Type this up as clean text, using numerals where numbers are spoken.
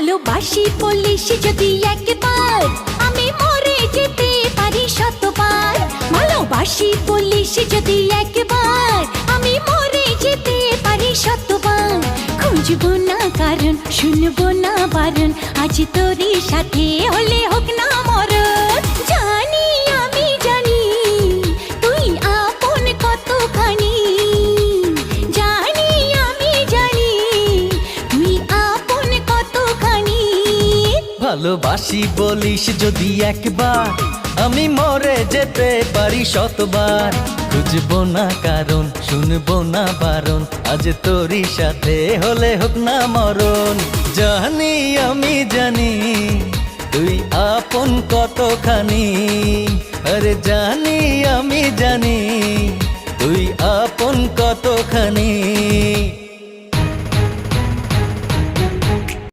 ভালোবাসি বলিস যদি একবার, আমি মরে যেতে পারি শতবার। ভালোবাসি বলিস যদি একবার, আমি মরে যেতে পারি শতবার। খুঁজবো না কারণ, শুনবো না বারণ, আজ তোরই সাথে হলে হোক না মরণ। জানি আমি জানি তুই আপন কতখানি, জানি আমি জানি তুই আপন কতখানি। ভালোবাসি বলিস যদি একবার, আমি মরে যেতে পারি শতবার। খুঁজবো না কারণ, শুনবো না বারণ, আজ তোরই সাথে হলে হোক না মরণ। জানি আমি জানি তুই আপন কতখানি, আরে জানি আমি জানি তুই আপন কতখানি।